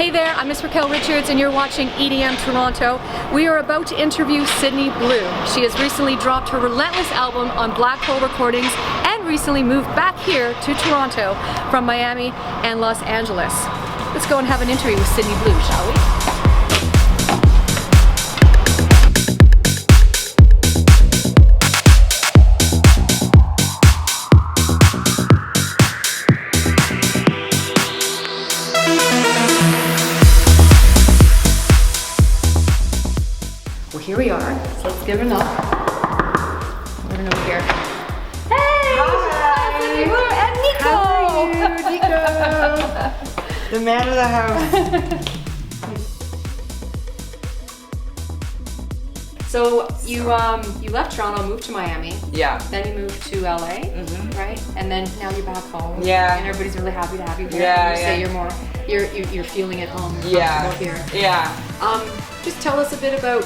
Hey there, I'm Miss Raquel Richards and you're watching EDM Toronto. We are about to interview Sydney Blu. She has recently dropped her Relentless album on Black Hole Recordings and recently moved back here to Toronto from Miami and Los Angeles. Let's go and have an interview with Sydney Blu, shall we? Here we are, so let's give it a knock. We're gonna over here. Hey! Hi! Sydney Blu and Nico! How are you, Nico? The man of the house. So you left Toronto, moved to Miami. Yeah. Then you moved to LA, right? And then now you're back home. Yeah. And everybody's really happy to have you here. Yeah, You say you're feeling at home. Yeah. Here. Yeah. Just tell us a bit about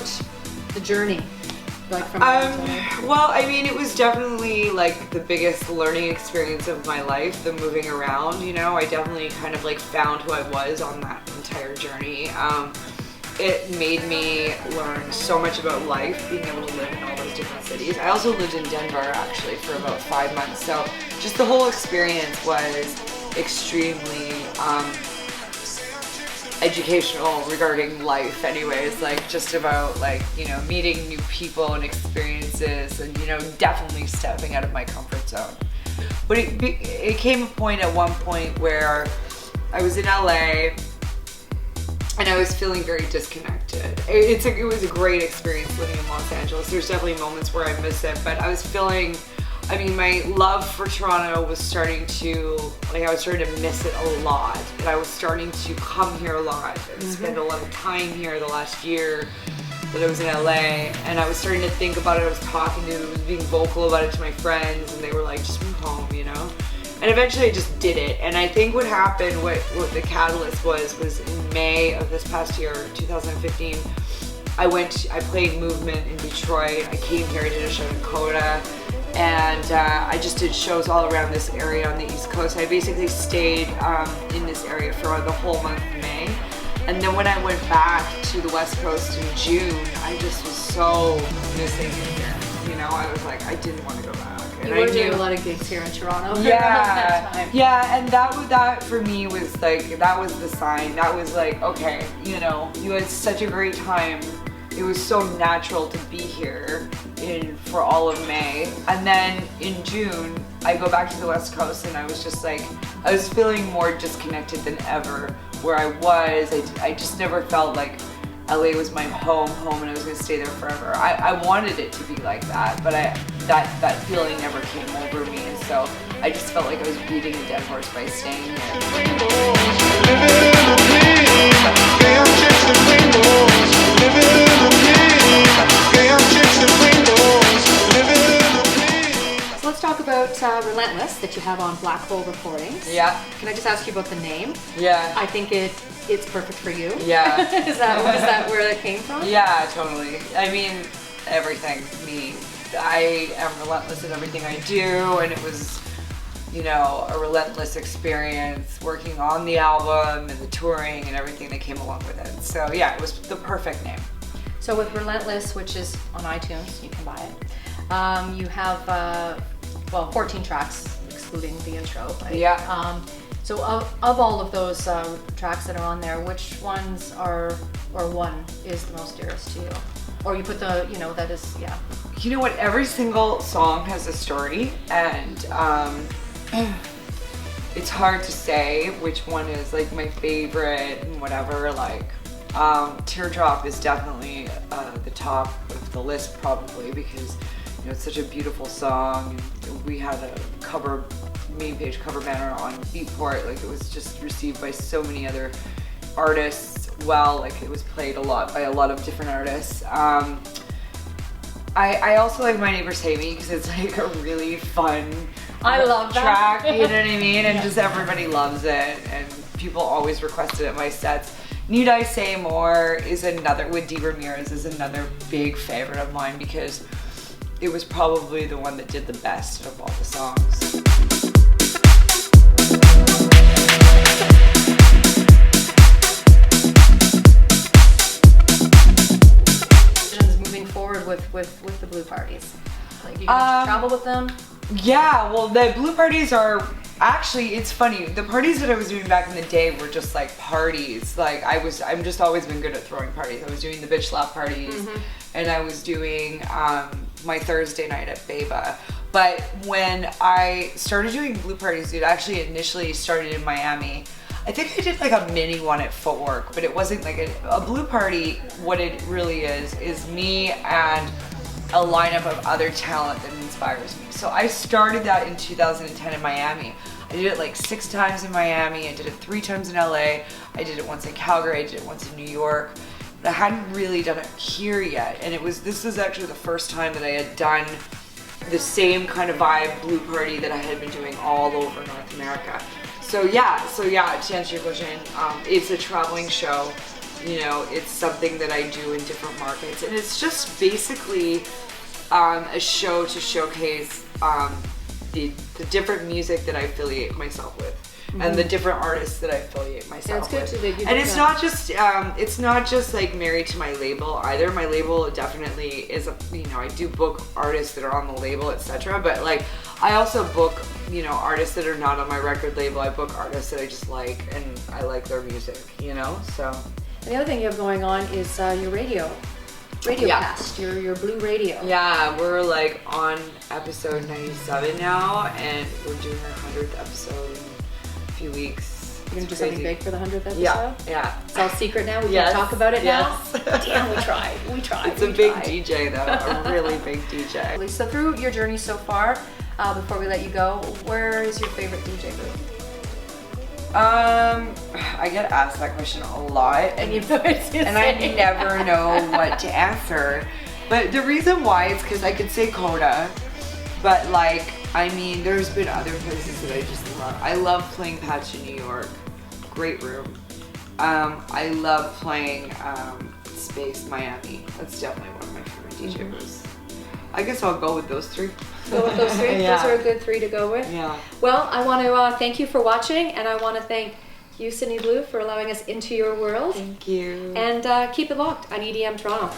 the journey, like from well, I mean, it was definitely like the biggest learning experience of my life, the moving around, you know. I definitely kind of like found who I was on that entire journey. It made me learn so much about life, being able to live in all those different cities. I also lived in Denver actually for about 5 months, so just the whole experience was extremely educational regarding life anyways, like just about like, you know, meeting new people and experiences and, you know, definitely stepping out of my comfort zone. But it came a point at one point where I was in LA and I was feeling very disconnected. It was a great experience living in Los Angeles. There's definitely moments where I miss it, but I was feeling, I mean, my love for Toronto was starting to, like, I was starting to miss it a lot. And I was starting to come here a lot and spend a lot of time here the last year that I was in LA. And I was starting to think about it. I was being vocal about it to my friends, and they were like, just move home, you know? And eventually I just did it. And I think what happened, what the catalyst was in May of this past year, 2015, I played Movement in Detroit. I came here, I did a show in Coda. And I just did shows all around this area on the East Coast. I basically stayed in this area for the whole month of May. And then when I went back to the West Coast in June, I just was so missing it here. You know, I was like, I didn't want to go back. And you were doing a lot of gigs here in Toronto. Yeah, yeah, and that for me was like, that was the sign. That was like, okay, you know, you had such a great time. It was so natural to be here for all of May. And then in June, I go back to the West Coast and I was just like, I was feeling more disconnected than ever where I was. I just never felt like LA was my home and I was gonna stay there forever. I wanted it to be like that, but that feeling never came over me. And so I just felt like I was beating a dead horse by staying here. So let's talk about Relentless that you have on Black Hole Recordings. Yeah. Can I just ask you about the name? Yeah. I think it's perfect for you. Yeah. is that where it came from? Yeah, totally. I mean, everything. Me. I am relentless in everything I do, and it was, you know, a relentless experience working on the album and the touring and everything that came along with it. So yeah, it was the perfect name. So with Relentless, which is on iTunes, you can buy it. You have 14 tracks, excluding the intro. Right? Yeah. So of all of those tracks that are on there, which ones or one is the most dearest to you? Or you put the, you know, that is, yeah. You know what? Every single song has a story, and it's hard to say which one is like my favorite and whatever. Like, Teardrop is definitely the top of the list probably because, you know, it's such a beautiful song. And we had a main page cover banner on Beatport. Like, it was just received by so many other artists well. Like, it was played a lot by a lot of different artists. I also like My Neighbors Hate Me because it's like a really fun I love that. track, you know what I mean? And just everybody loves it, and people always request it at my sets. Need I Say More is another, with Dee Ramirez, is another big favorite of mine because it was probably the one that did the best of all the songs. with the Blu parties? Like, you can travel with them? Yeah, well, the Blu parties are actually, it's funny. The parties that I was doing back in the day were just like parties. Like I'm just always been good at throwing parties. I was doing the bitch slap parties, and I was doing my Thursday night at Beba. But when I started doing Blu parties, it actually initially started in Miami. I think I did like a mini one at Footwork, but it wasn't like a Blu party. What it really is me and a lineup of other talent that inspires me. So I started that in 2010 in Miami. I did it like 6 times in Miami. I did it 3 times in LA. I did it once in Calgary. I did it once in New York. But I hadn't really done it here yet. And this was actually the first time that I had done the same kind of vibe Blu party that I had been doing all over North America. So yeah, to answer your question, it's a traveling show. You know, it's something that I do in different markets, and it's just basically a show to showcase the different music that I affiliate myself with, and the different artists that I affiliate myself with. And it's not just like married to my label either. My label definitely is I do book artists that are on the label, etc. But like I also book artists that are not on my record label. I book artists that I just like, and I like their music. So. And the other thing you have going on is your radio cast, your Blu Radio. Yeah, we're like on episode 97 now, and we're doing our 100th episode in a few weeks. You're gonna do something big for the 100th episode? Yeah. It's all secret now? We can't talk about it now? Damn, we tried. It's a big DJ though, a really big DJ. So through your journey so far, before we let you go, where is your favorite DJ booth? I get asked that question a lot, and I never know what to answer. But the reason why is because I could say Coda, but there's been other places that I just love. I love playing Patch in New York, great room. I love playing Space Miami. That's definitely one of my favorite DJ booths. I guess I'll go with those 3. Go with those 3? Yeah. Those are a good 3 to go with? Yeah. Well, I want to thank you for watching, and I want to thank you, Sydney Blu, for allowing us into your world. Thank you. And keep it locked on EDM Toronto.